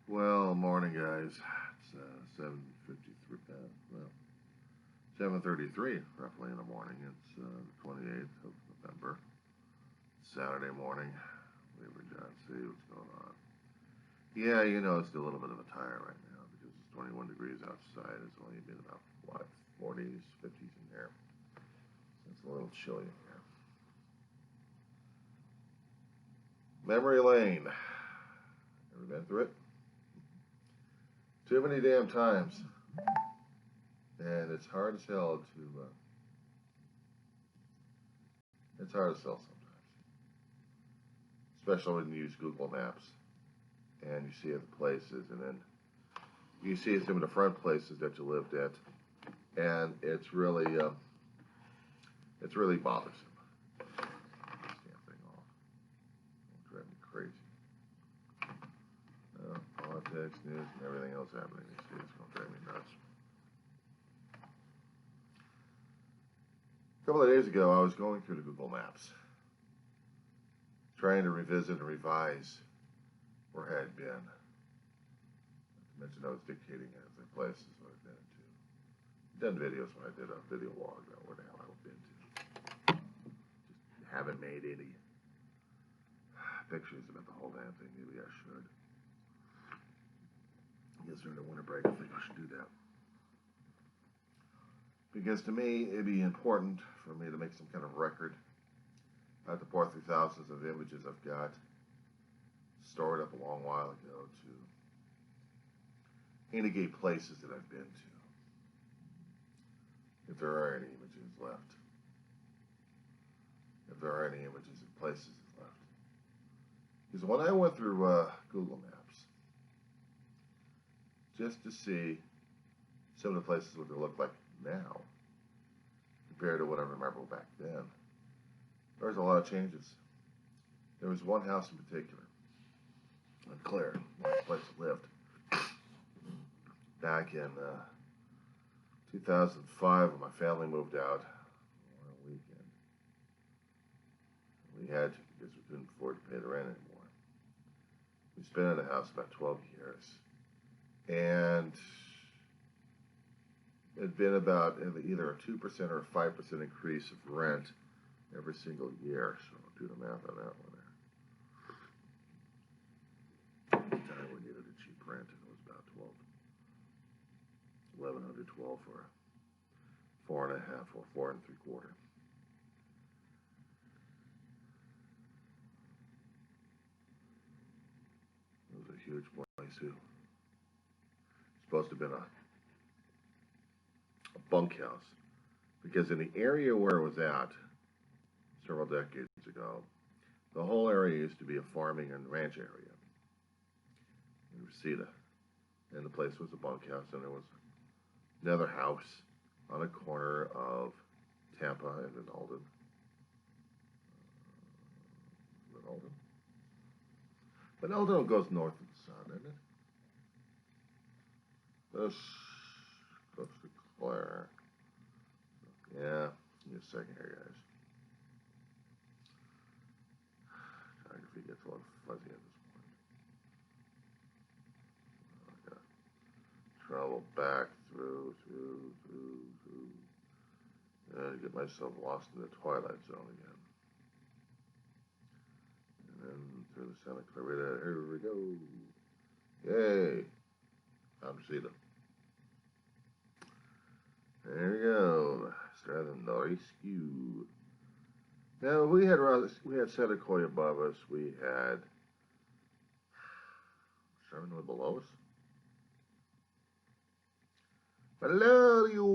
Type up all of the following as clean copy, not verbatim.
Well, morning, guys. It's 7:53. Well, 7:33, roughly in the morning. It's the 28th of November, Saturday morning. Labor John, see what's going on. Yeah, it's a little bit of a tire right now because it's 21 degrees outside. It's only been about what 40s, 50s in there. So it's a little chilly in here. Memory lane. Ever been through it? Too many damn times. And it's hard as hell to, it's hard to sell sometimes. Especially when you use Google Maps and you see the places and then you see some of the front places that you lived at and it's really bothersome. This damn thing off. It'll drive me crazy. Politics, news, and everything else happening these days is going to drive me nuts. A couple of days ago, I was going through the Google Maps, trying to revisit and revise where I had been. Not to mention I was dictating the places that I've been to. Done videos when I did a video log about where the hell I've been to. Just haven't made any pictures about the whole damn thing. Maybe I should. I guess during the winter break, I think I should do that. Because to me, it'd be important for me to make some kind of record. I have to pour through thousands of images I've got stored up a long while ago to indicate places that I've been to. If there are any images left. If there are any images of places left. Because when I went through Google Maps, just to see some of the places what they look like now, compared to what I remember back then, there's a lot of changes. There was one house in particular, on Claire, where this place lived, back in 2005 when my family moved out on a weekend. We had to because we couldn't afford to pay the rent anymore. We spent in the house about 12 years. And it had been about either a 2% or a 5% increase of rent every single year. So do the math on that one there. At the time we needed a cheap rent, and it was about $1,112 for 4.5 or 4 3/4. It was a huge place too. Supposed to have been a bunkhouse, because in the area where it was at several decades ago, the whole area used to be a farming and ranch area in Reseda, and the place was a bunkhouse, and there was another house on a corner of Tampa and then Alden. But Alden goes north of the sun, isn't it? This goes to Claire. Yeah, give me a second here, guys. Geography gets a little fuzzy at this point. I gotta travel back through, and get myself lost in the Twilight Zone again. And then through the Santa Clarita, here we go. Yay! I'm Reseda. There we go. Southern Rescue. Now we had Santa Coy above us. We had Sherman below us. Valerio.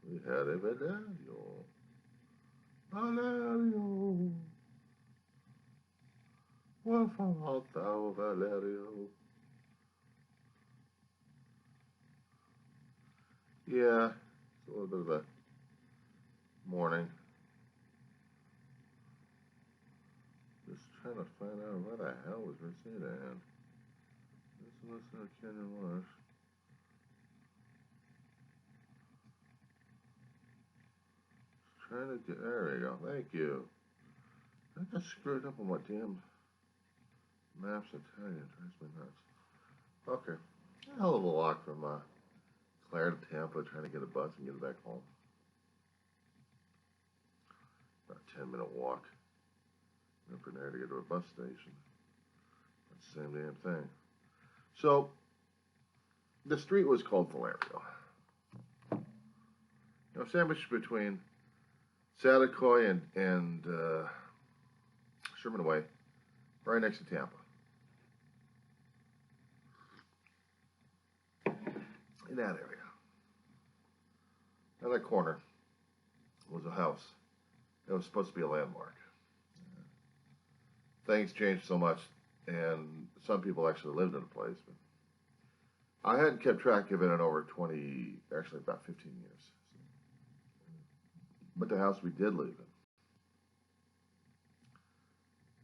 We had a Valerio. What about thou, Valerio? Yeah, it's a little bit of a morning. Just trying to find out where the hell was Reseda at. Let's listen to Kenyon Lush. Trying to get, there we go, thank you. I got screwed up on my damn maps, I tell you. It drives me nuts. Okay. A hell of a walk from Clare to Tampa, trying to get a bus and get back home. About a 10-minute walk. And from there to get to a bus station. That's the same damn thing. So, the street was called Valerio. You know, sandwiched between Saticoy and Sherman Way, right next to Tampa. In that area. On that corner was a house. It was supposed to be a landmark. Things changed so much, and some people actually lived in the place. But I hadn't kept track of it in over 20, actually about 15 years. But the house we did live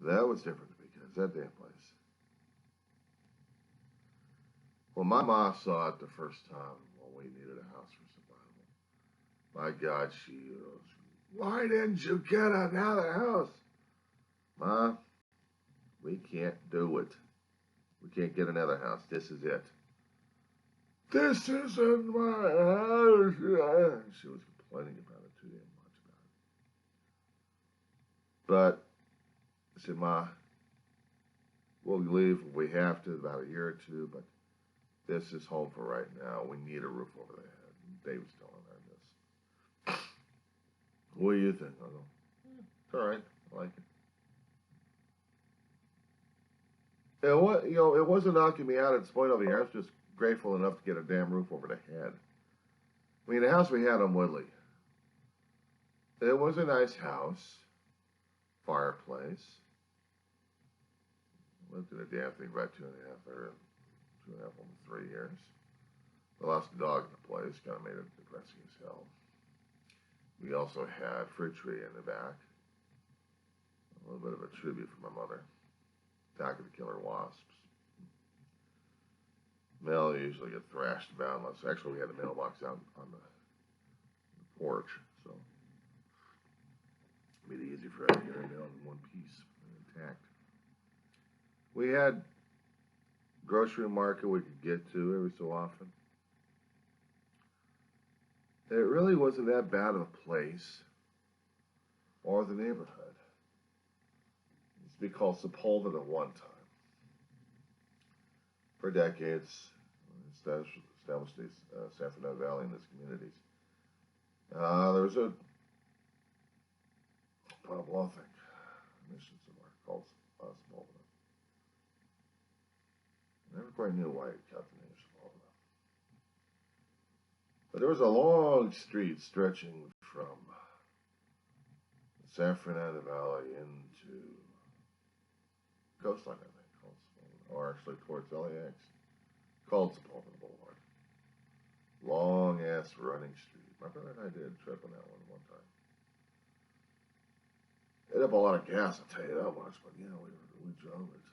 in, that was different because that damn place. When my mom saw it the first time when we needed a house for survival, my God, she goes, "Why didn't you get another house?" Ma, we can't do it. We can't get another house. This is it. This isn't my house. She was complaining about it too damn much about it. But I said, "Ma, we'll leave if we have to, about a year or two, but this is home for right now. We need a roof over the head." And Dave was telling her this. What do you think? I go, it's all right. I like it. And what, you know, it wasn't knocking me out at this point over here. I was just grateful enough to get a damn roof over the head. I mean, the house we had on Woodley, it was a nice house, fireplace. Lived in a damn thing about 2.5, almost 3 years. I lost a dog in the place, kind of made it depressing as hell. We also had fruit tree in the back. A little bit of a tribute for my mother. Attack of the killer wasps. Mail usually get thrashed about unless actually we had a mailbox out on the porch, so it made it easy for us to get our mail in one piece intact. We had grocery market we could get to every so often. It really wasn't that bad of a place or the neighborhood. It used to be called Sepulveda at one time. For decades, established the San Fernando Valley in its communities. There was a Pablo, I think, mission somewhere called Sepulveda. I never quite knew why it got the name Sepulveda. But there was a long street stretching from the San Fernando Valley into Coastline, I think, called Sepulveda, or actually towards LAX, called Sepulveda Boulevard. Long ass running street. My brother and I did a trip on that one time. It had a lot of gas, I'll tell you that much, but yeah, we drove it.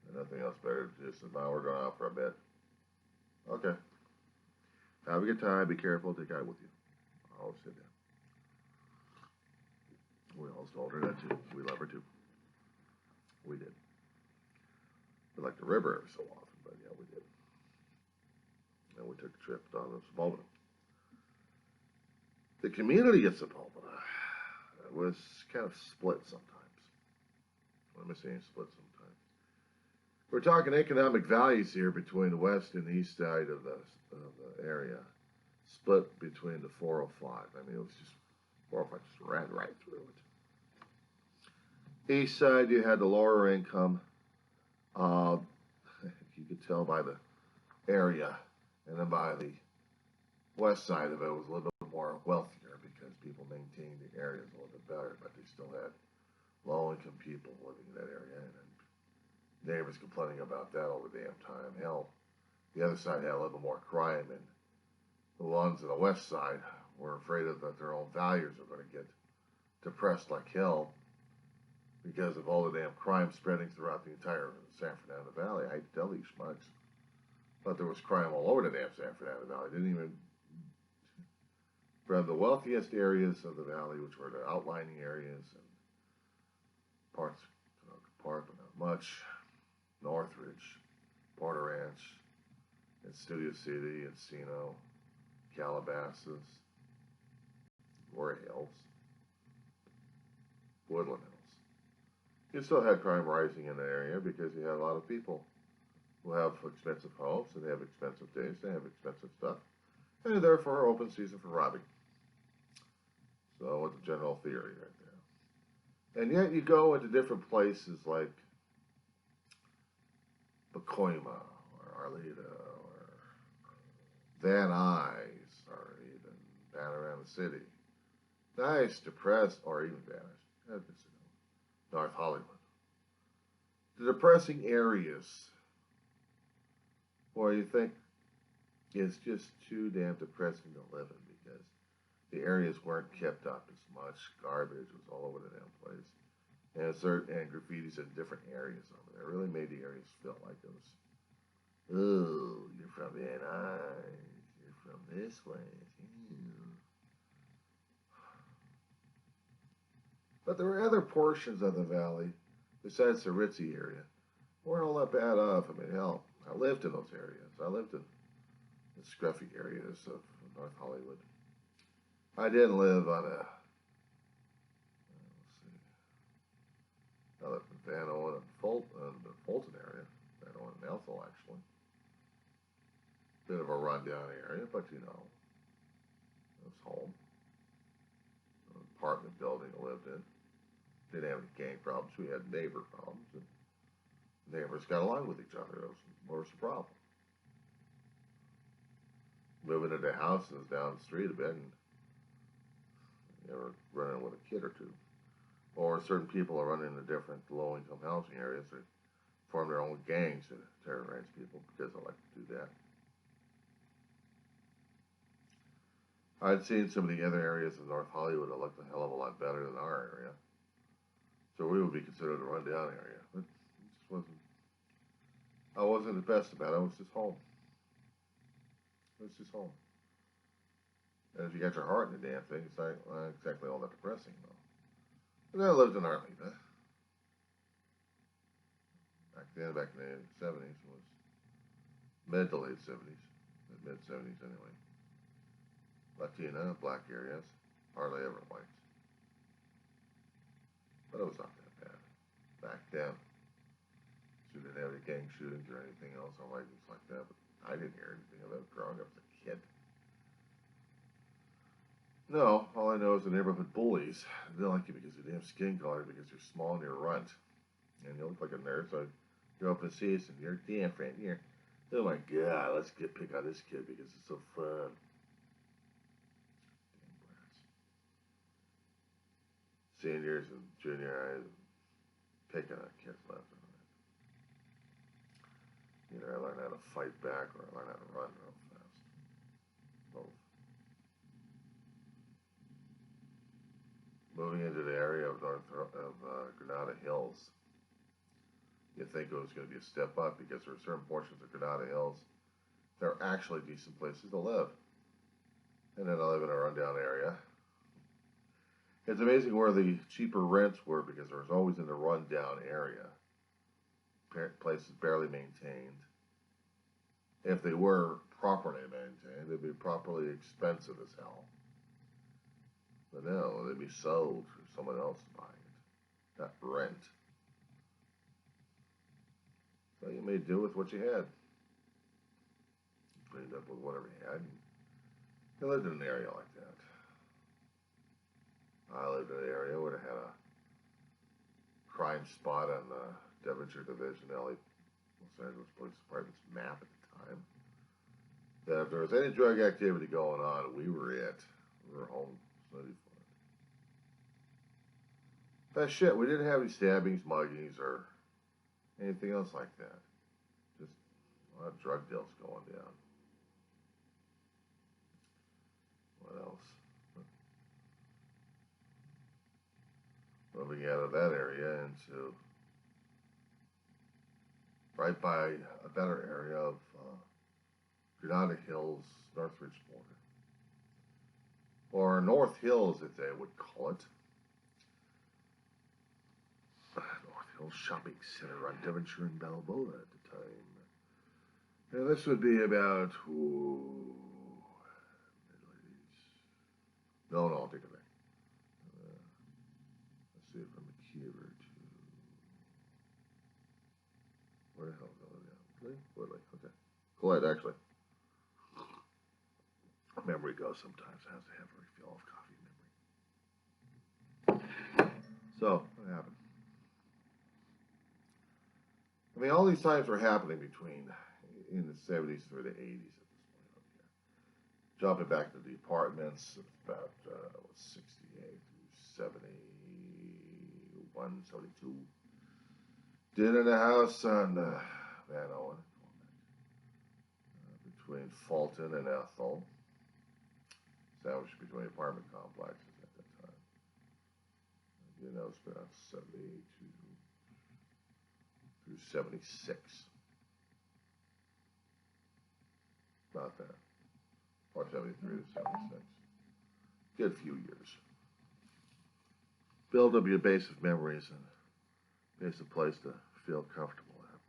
And nothing else better to do, so now we're going out for a bit. Okay. Have a good time, be careful, take God with you. I always said that. We always told her that too. We love her too. We did. We like the river every so often, but yeah, we did. And we took a trip down to Sepulveda. The community at Sepulveda was kind of split sometimes. I'm saying split sometimes. We're talking economic values here between the west and the east side of the area. Split between the 405. I mean, it was just 405 just ran right through it. East side, you had the lower income. You could tell by the area, and then by the west side of it was a little bit more wealthier because people maintained the areas a little bit better, but they still had low-income people living in that area, and neighbors complaining about that all the damn time. Hell, the other side had a little bit more crime, and the ones on the west side were afraid of that their own values are going to get depressed like hell because of all the damn crime spreading throughout the entire San Fernando Valley. I hate to tell these schmucks, but there was crime all over the damn San Fernando Valley. Didn't even from the wealthiest areas of the valley, which were the outlining areas, and parts of Oak Park, but not much. Northridge, Porter Ranch, and Studio City, Encino, Calabasas, War Hills, Woodland Hills. You still had crime rising in the area because you had a lot of people who have expensive homes and they have expensive tastes, they have expensive stuff, and they're therefore open season for robbing. So it's a general theory right there. And yet you go into different places like Pacoima or Arleta or Van Nuys or even Panorama City. Nice, depressed, or even vanished. North Hollywood. The depressing areas where you think it's just too damn depressing to live in because the areas weren't kept up as much. Garbage was all over the damn place. And graffitis in different areas over there. It really made the areas feel like it was, oh, you're from Van Nuys, you're from this place. Ew. But there were other portions of the valley, besides the ritzy area, weren't all that bad off. I mean, hell, I lived in those areas. I lived in the scruffy areas of North Hollywood. I didn't live on a, I lived in Van Owen and the Fulton area, Van Owen and Ethel, actually. Bit of a rundown area, but you know, it was home. An apartment building I lived in. Didn't have any gang problems. We had neighbor problems, and neighbors got along with each other. That was the problem. Moving into houses down the street a bit, and you ever running with a kid or two. Or certain people are running into different low-income housing areas. They form their own gangs to terrorize people because they like to do that. I'd seen some of the other areas of North Hollywood that looked a hell of a lot better than our area. So we would be considered a rundown area. But it just wasn't, I wasn't the best about it. It was just home. It was just home. And if you got your heart in the damn thing, it's not exactly all that depressing, though. And then I lived in Arleta. Back in the 70s, it was mid to late 70s, mid 70s anyway. Latina, black areas, hardly ever whites. But it was not that bad back then. So we didn't have any gang shootings or anything else or lightnings like that, but I didn't hear anything of it growing up as a kid. No, all I know is the neighborhood bullies. They don't like you because of your damn skin color, because you're small and you're runt. And you look like a nerd, so you're open season, you're different, you're, oh my god, let's pick on this kid because it's so fun. Seniors and junior highs picking on kids left and right. Either I learn how to fight back or I learn how to run real fast. Both. Moving into the area of Granada Hills, you think it was going to be a step up because there are certain portions of Granada Hills that are actually decent places to live. And then I live in a rundown area. It's amazing where the cheaper rents were because there was always in the rundown area. Places barely maintained. If they were properly maintained, they'd be properly expensive as hell. But no, they'd be sold for someone else to buy it. Not rent. So you made do with what you had. You cleaned up with whatever you had. You lived in an area like that. I lived in an area where they had a crime spot on the Devonshire Division, LA, Los Angeles Police Department's map at the time. That if there was any drug activity going on, we were it. We were home study for it. That shit, we didn't have any stabbings, muggings, or anything else like that. Just a lot of drug deals going down. What else? Moving out of that area into right by a better area of Granada Hills, Northridge border. Or North Hills, as they would call it. little shopping center on Devonshire and Balboa at the time. And this would be about, no, I'll take it back. Let's see if I'm a McKeever to, where the hell is it? Woodley, okay. Colette, actually. Memory goes sometimes. I have to have a refill of coffee memory. So, what happened? I mean, all these times were happening between in the 70s through the 80s at this point up here. Jumping back to the apartments, about 68 through 71, 72. Did in a house on Van Owen, between Fulton and Ethel, sandwiched between apartment complexes at that time. You know, it's about 72 through 76. About that. Or 73 to 76. Good few years. Build up your base of memories and base of place to feel comfortable at.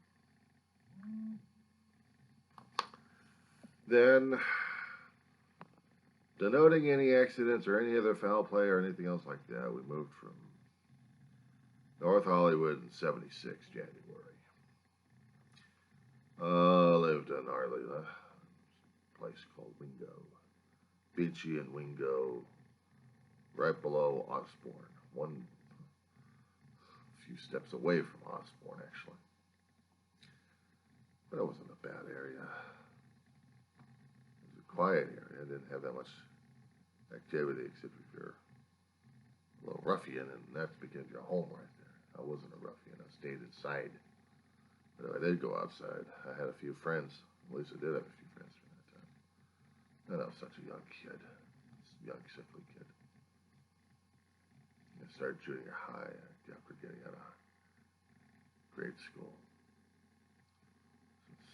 Then, denoting any accidents or any other foul play or anything else like that, we moved from North Hollywood in 76, January. Lived in Arleta, a place called Wingo. Beachy and Wingo, right below Osborne. A few steps away from Osborne, actually. But it wasn't a bad area. It was a quiet area. It didn't have that much activity, except if you're a little ruffian, and that's because you're home right there. I wasn't a ruffian. I stayed inside. But if I did go outside, I had a few friends. At least I did have a few friends from that time. And I was such a young kid. Young, sickly kid. I started junior high after getting out of grade school.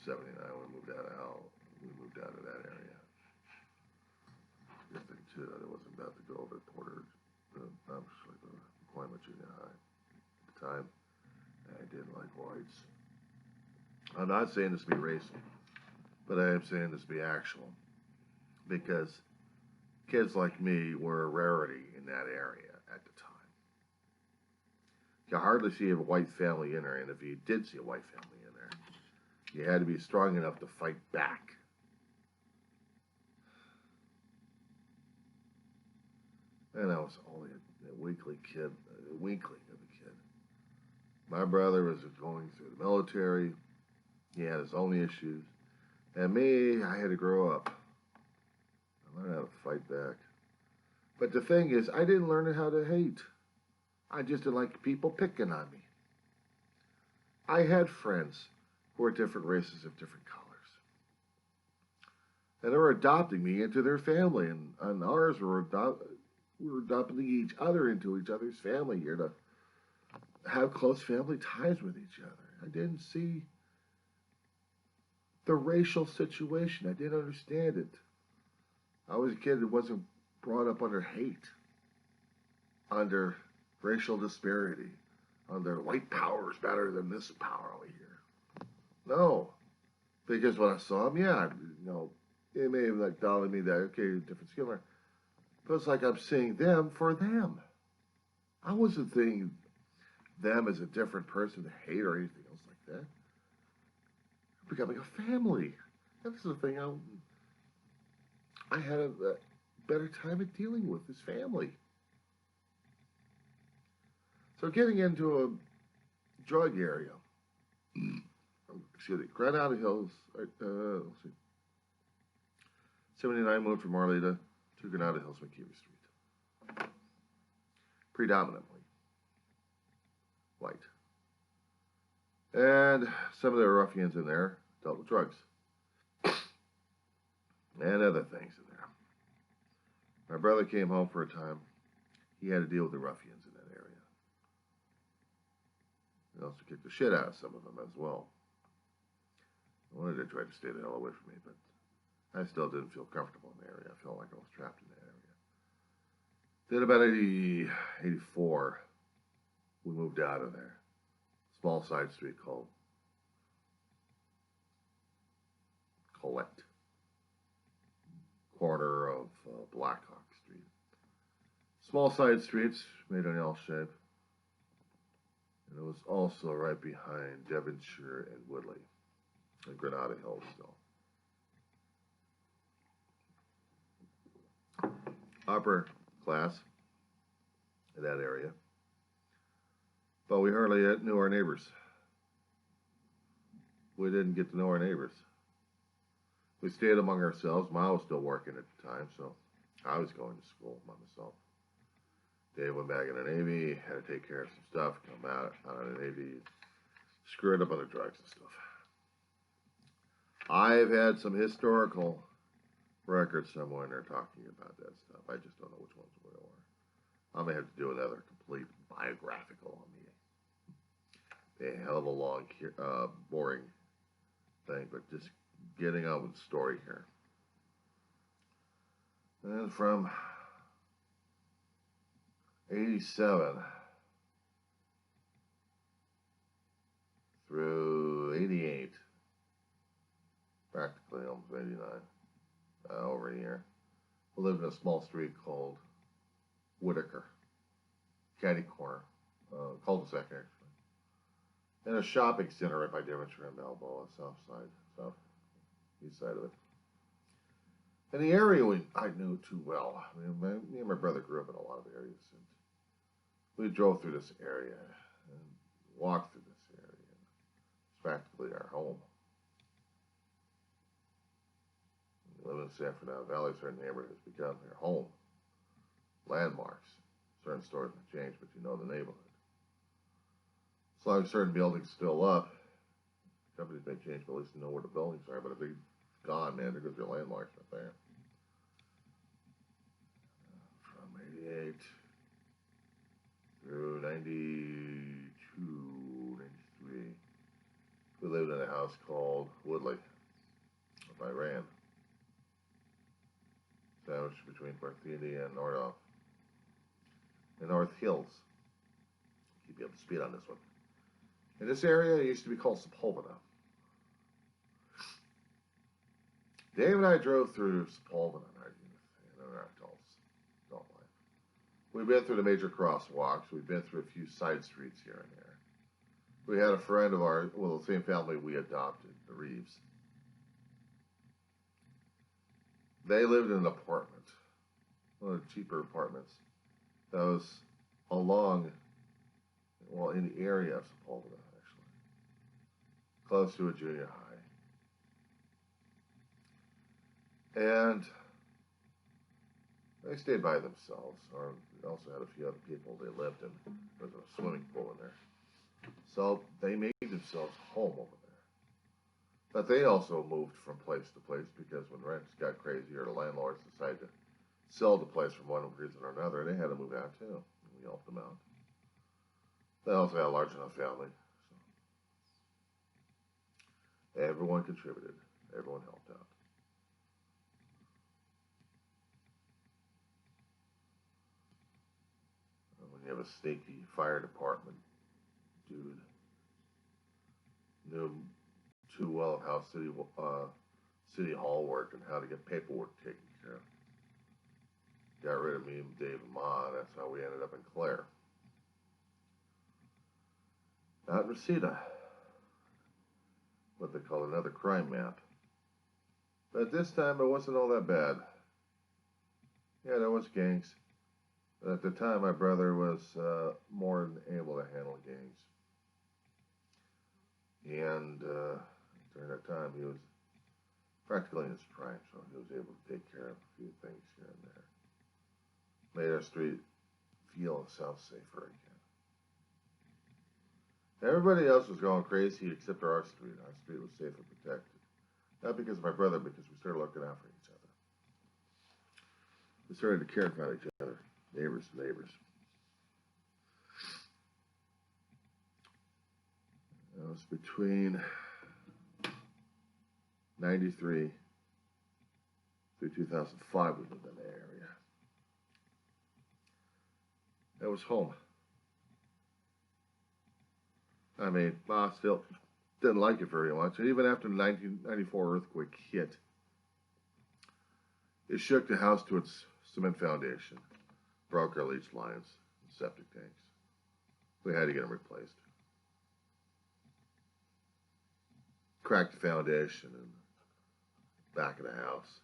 So 79, we moved out of that area. Good thing too, I wasn't about to go over to Pacoima Junior High at the time. I didn't like whites. I'm not saying this to be racist, but I am saying this to be actual, because kids like me were a rarity in that area at the time. You hardly see a white family in there, and if you did see a white family in there, you had to be strong enough to fight back. And I was only a weakling of a kid. My brother was going through the military. He had his own issues. And me, I had to grow up. I learned how to fight back. But the thing is, I didn't learn how to hate. I just didn't like people picking on me. I had friends who were different races of different colors. And they were adopting me into their family. And ours were adopting each other into each other's family here to have close family ties with each other. I didn't see the racial situation. I didn't understand it. I was a kid that wasn't brought up under hate, under racial disparity, under white power is better than this power over here. No. Because when I saw him, yeah, it may have like dawned on me that, okay, different skin color. But it's like I'm seeing them for them. I wasn't thinking them as a different person to hate or anything else like that. Becoming a family. And this is the thing I had a better time at dealing with this family. So getting into a drug area. Excuse me, Granada Hills, let's see. 79 moved from Arleta to Granada Hills, McKeever Street. Predominantly white. And some of the ruffians in there dealt with drugs. And other things in there. My brother came home for a time. He had to deal with the ruffians in that area. He also kicked the shit out of some of them as well. I wanted to try to stay the hell away from me, but I still didn't feel comfortable in the area. I felt like I was trapped in that area. Then about 84, we moved out of there. small side street called Collect, corner of Blackhawk Street. Small side streets made an L shape, and it was also right behind Devonshire and Woodley, and Granada Hills still. Upper class in that area, but we hardly knew our neighbors. We didn't get to know our neighbors. We stayed among ourselves. Ma was still working at the time, so I was going to school by myself. Dave went back in the Navy, had to take care of some stuff, come out of the Navy, screwed up on the drugs and stuff. I've had some historical records somewhere in there talking about that stuff. I just don't know which ones were. I may have to do another complete biographical on me. A hell of a long, boring thing, but just getting on with the story here. And from 87 through 88, practically almost 89, over a year, we lived in a small street called Whitaker, Caddy Corner, cul-de-sac actually, and a shopping center right by Devonshire and Balboa, east side of it. And the area I knew too well. I mean, me and my brother grew up in a lot of areas, and we drove through this area and walked through this area. It's practically our home. We live in San Fernando Valley, certain neighborhoods become your home. Landmarks. Certain stores may change, but you know the neighborhood. As long as certain buildings still up, companies may change, but at least you know where the buildings are. But if they're gone, man, there goes your landmarks right there. From 88 through 92, 93, we lived in a house called Woodley, by Rand, sandwiched between Parthenia and North Hills. Keep you up to speed on this one. In this area, it used to be called Sepulveda. Dave and I drove through Sepulveda in our adult life. We've been through the major crosswalks. We've been through a few side streets here and there. We had a friend of ours, well, the same family we adopted, the Reeves. They lived in an apartment, one of the cheaper apartments that was along, well, in the area of Sepulveda, actually, close to a junior high. And they stayed by themselves, or they also had a few other people they lived in. There was a swimming pool in there. So they made themselves home over there. But they also moved from place to place because when rents got crazy or the landlords decided to sell the place for one reason or another, they had to move out too. We helped them out. They also had a large enough family. So everyone contributed. Everyone helped out. And when you have a sneaky fire department dude, knew too well of how City Hall worked and how to get paperwork taken care of. Got rid of me and Dave and Ma. That's how we ended up in Clare. Out in Reseda, what they call another crime map. But this time it wasn't all that bad. Yeah, there was gangs. But at the time, my brother was more than able to handle gangs. And during that time, he was practically in his prime, so he was able to take care of a few things here and there. Made our street feel and sound safer again. Everybody else was going crazy except for our street. Our street was safe and protected. Not because of my brother, because we started looking out for each other. We started to care about each other, neighbors to neighbors. It was between 93 through 2005 we lived in that area. That was home. I mean, Ma still didn't like it very much. And even after the 1994 earthquake hit, it shook the house to its cement foundation, broke our leach lines and septic tanks. We had to get them replaced. Cracked the foundation in the back of the house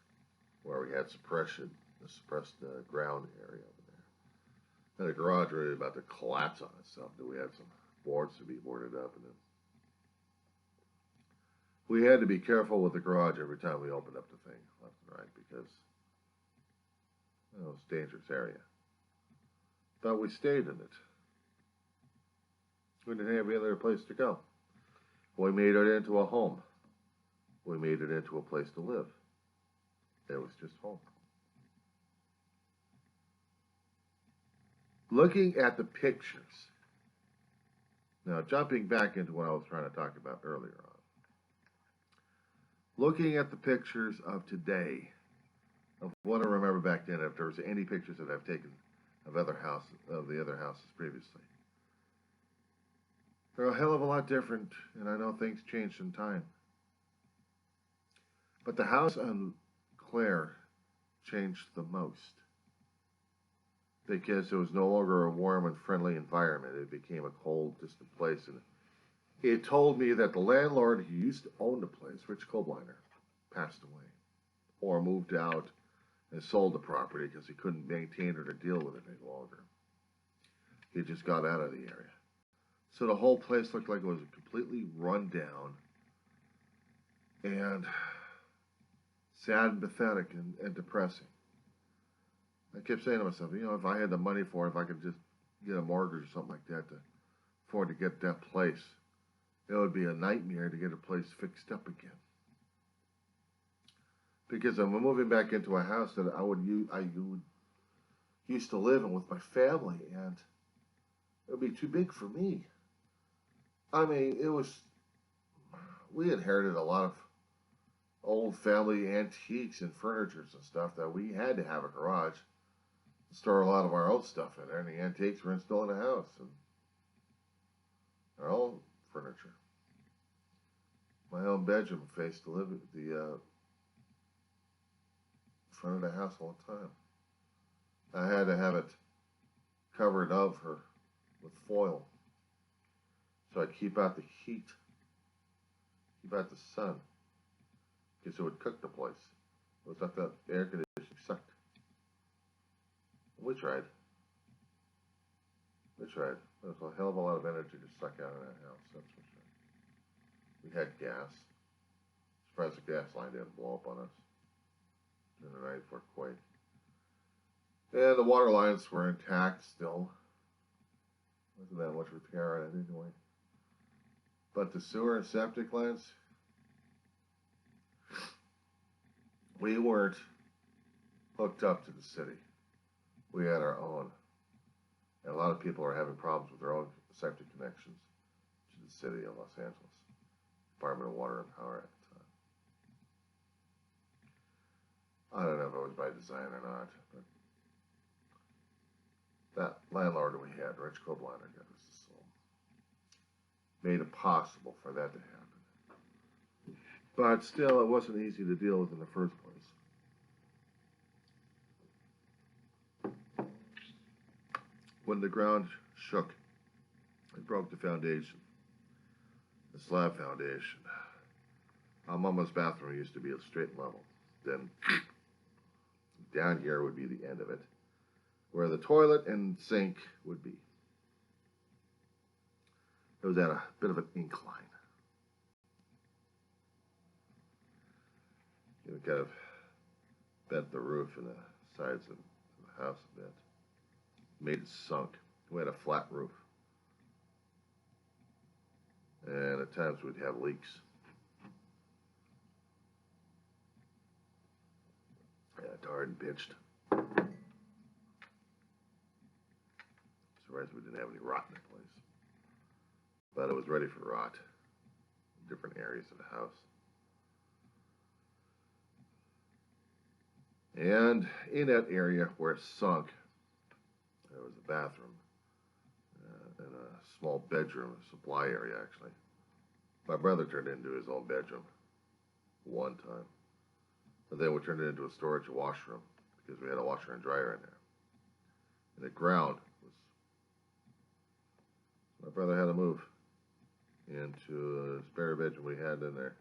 where we had suppression, the suppressed ground area over there. And the garage really about to collapse on itself. That we had some boards to be boarded up, and then we had to be careful with the garage every time we opened up the thing left and right because it was a dangerous area. But we stayed in it. We didn't have any other place to go. We made it into a home. We made it into a place to live. It was just home. Looking at the pictures. Now, jumping back into what I was trying to talk about earlier on. Looking at the pictures of today, of what I remember back then, if there was any pictures that I've taken of the other houses previously. They're a hell of a lot different, and I know things changed in time. But the house on Clare changed the most because it was no longer a warm and friendly environment. It became a cold, distant place. And it told me that the landlord who used to own the place, Rich Kobliner, passed away or moved out and sold the property because he couldn't maintain it or deal with it any longer. He just got out of the area. So the whole place looked like it was completely run down and sad and pathetic and depressing. I kept saying to myself, you know, if I had the money for it, if I could just get a mortgage or something like that to afford to get that place, it would be a nightmare to get a place fixed up again. Because I'm moving back into a house that I used to live in with my family, and it would be too big for me. I mean, we inherited a lot of old family antiques and furnitures and stuff that we had to have a garage to store a lot of our old stuff in there, and the antiques were still in the house, and our own furniture. My own bedroom faced the front of the house all the time. I had to have it covered over with foil so I'd keep out the heat, keep out the sun, because it would cook the place. It was like the air conditioning sucked. We tried. There was a hell of a lot of energy to suck out of that house, that's for sure. We had gas. Surprised the gas line didn't blow up on us during the night before quake. And the water lines were intact still. Wasn't that much repair on it anyway. But the sewer and septic lines, we weren't hooked up to the city. We had our own. And a lot of people are having problems with their own septic connections to the city of Los Angeles, Department of Water and Power at the time. I don't know if it was by design or not, but that landlord we had, Rich Kobliner, got us the soul, made it possible for that to happen. But still, it wasn't easy to deal with in the first place. When the ground shook, it broke the foundation, the slab foundation. Our mama's bathroom used to be a straight level. Then down here would be the end of it, where the toilet and sink would be. It was at a bit of an incline. You know, kind of bent the roof and the sides of the house a bit. Made it sunk. We had a flat roof. And at times we'd have leaks. Yeah, tarred and pitched. Surprised we didn't have any rot in the place. But it was ready for rot in different areas of the house. And in that area where it sunk, there was a bathroom and a small bedroom supply area, actually. My brother turned it into his own bedroom one time. And then we turned it into a storage washroom because we had a washer and dryer in there. And the ground was, my brother had to move into a spare bedroom we had in there.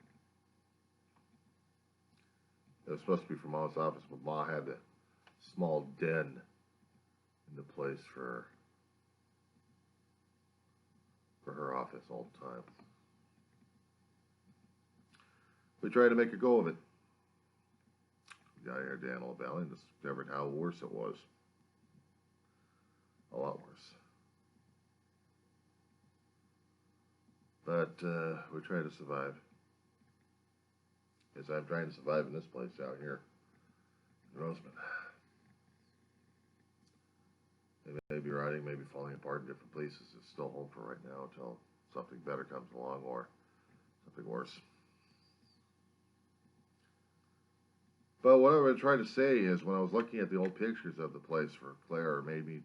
It was supposed to be for Mom's office, but Ma had a small den in the place for her office all the time. We tried to make a go of it. We got here to Antelope Valley and discovered how worse it was. A lot worse. But we tried to survive. As I'm trying to survive in this place out here in Roseman. They may be rotting, maybe falling apart in different places. It's still home for right now until something better comes along or something worse. But what I was trying to say is when I was looking at the old pictures of the place for Claire, it made me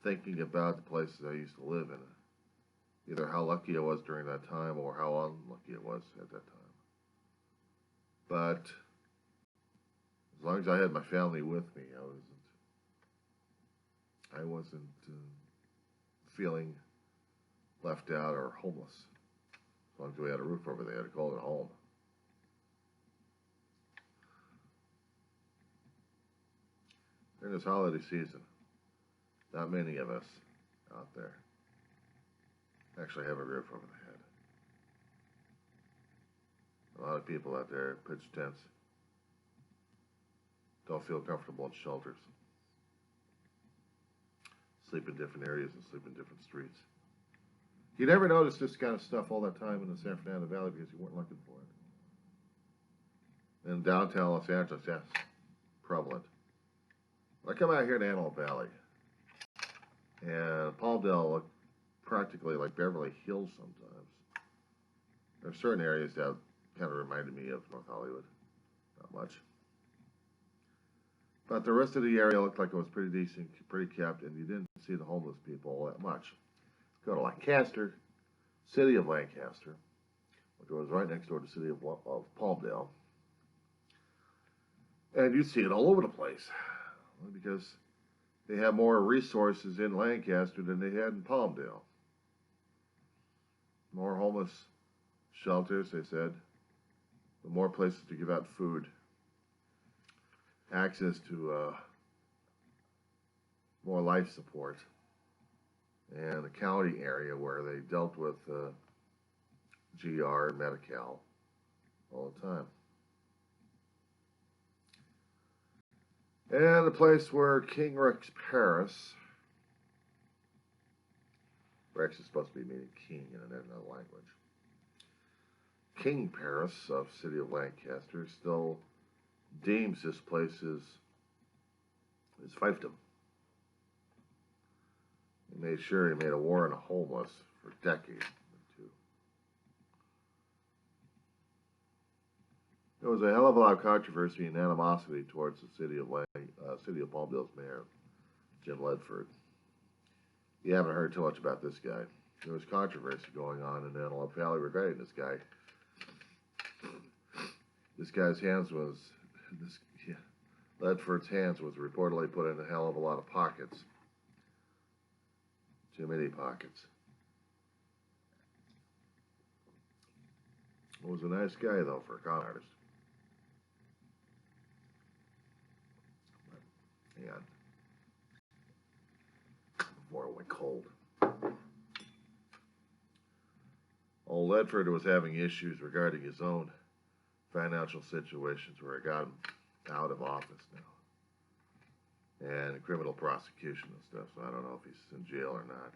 thinking about the places I used to live in. Either how lucky I was during that time or how unlucky it was at that time. But as long as I had my family with me, I wasn't feeling left out or homeless. As long as we had a roof over there to call it home. During this holiday season, not many of us out there actually have a roof over their head. A lot of people out there pitch tents, don't feel comfortable in shelters, sleep in different areas and sleep in different streets. You never notice this kind of stuff all that time in the San Fernando Valley because you weren't looking for it. In downtown Los Angeles, yes, prevalent. I come out here to Antelope Valley, and Palmdale looked practically like Beverly Hills sometimes. There are certain areas that kind of reminded me of North Hollywood, not much. But the rest of the area looked like it was pretty decent, pretty kept, and you didn't see the homeless people all that much. Go to Lancaster, city of Lancaster, which was right next door to the city of Palmdale, and you see it all over the place. Because they have more resources in Lancaster than they had in Palmdale. More homeless shelters, they said. More places to give out food. Access to more life support. And the county area where they dealt with GR and Medi-Cal all the time. And the place where King Rex Paris, Rex is supposed to be meaning king in another language. King Paris of city of Lancaster still deems this place his fiefdom. He made sure he made a war on the homeless for decades. There was a hell of a lot of controversy and animosity towards the city of Palmdale's mayor, Jim Ledford. You haven't heard too much about this guy. There was controversy going on in Antelope Valley regarding this guy. Ledford's hands was reportedly put in a hell of a lot of pockets. Too many pockets. He was a nice guy, though, for a con artist. Hang on. Before it went cold. Old Ledford was having issues regarding his own financial situations where he got him out of office now. And criminal prosecution and stuff, so I don't know if he's in jail or not.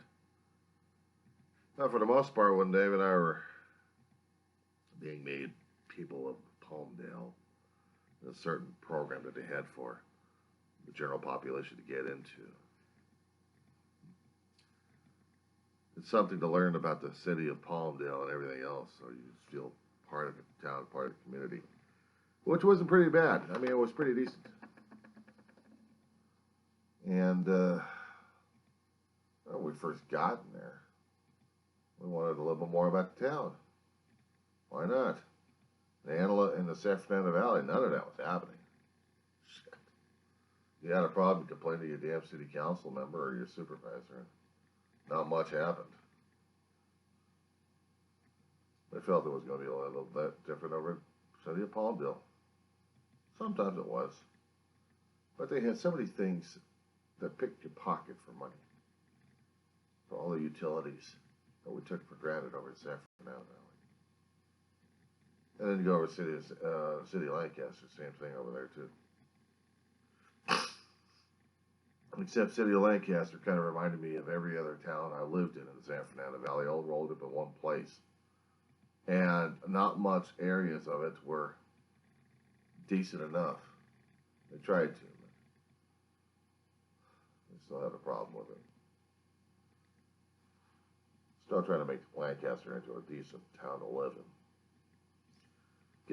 Now, for the most part, when Dave and I were being made people of Palmdale, a certain program that they had for the general population to get into. It's something to learn about the city of Palmdale and everything else, so you just feel part of the town, part of the community, which wasn't pretty bad. I mean, it was pretty decent. And when we first got in there, We wanted a little bit more about the town. Why not? In the San Fernando Valley, none of that was happening. Shit. You had a problem, you complained to your damn city council member or your supervisor, and not much happened. I felt it was going to be a little bit different over at City of Palmdale. Sometimes it was. But they had so many things that picked your pocket for money. For all the utilities that we took for granted over at San Fernando Valley. And then you go over to City of Lancaster, same thing over there too. Except City of Lancaster kind of reminded me of every other town I lived in the San Fernando Valley, all rolled up in one place. And not much areas of it were decent enough. They tried to, but they still had a problem with it. Still trying to make Lancaster into a decent town to live in.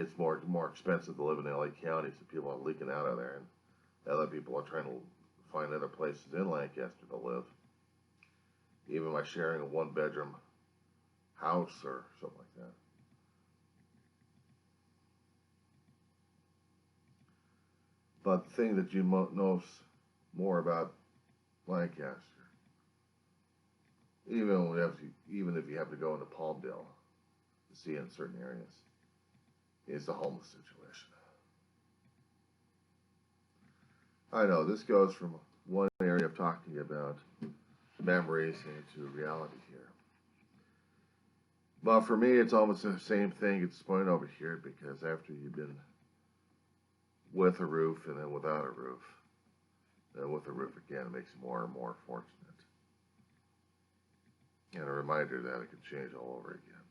Gets more expensive to live in LA County, so people are leaking out of there, and other people are trying to find other places in Lancaster to live. Even by sharing a one-bedroom house or something like that. But the thing that you know more about Lancaster, even if you have to go into Palmdale to see it in certain areas, is the homeless situation. I know this goes from one area of talking about memories into reality here. But for me, it's almost the same thing at this point over here, because after you've been with a roof and then without a roof, then with a roof again, it makes you more and more fortunate. And a reminder that it can change all over again.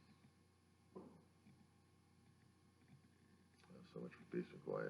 So much for peace and quiet.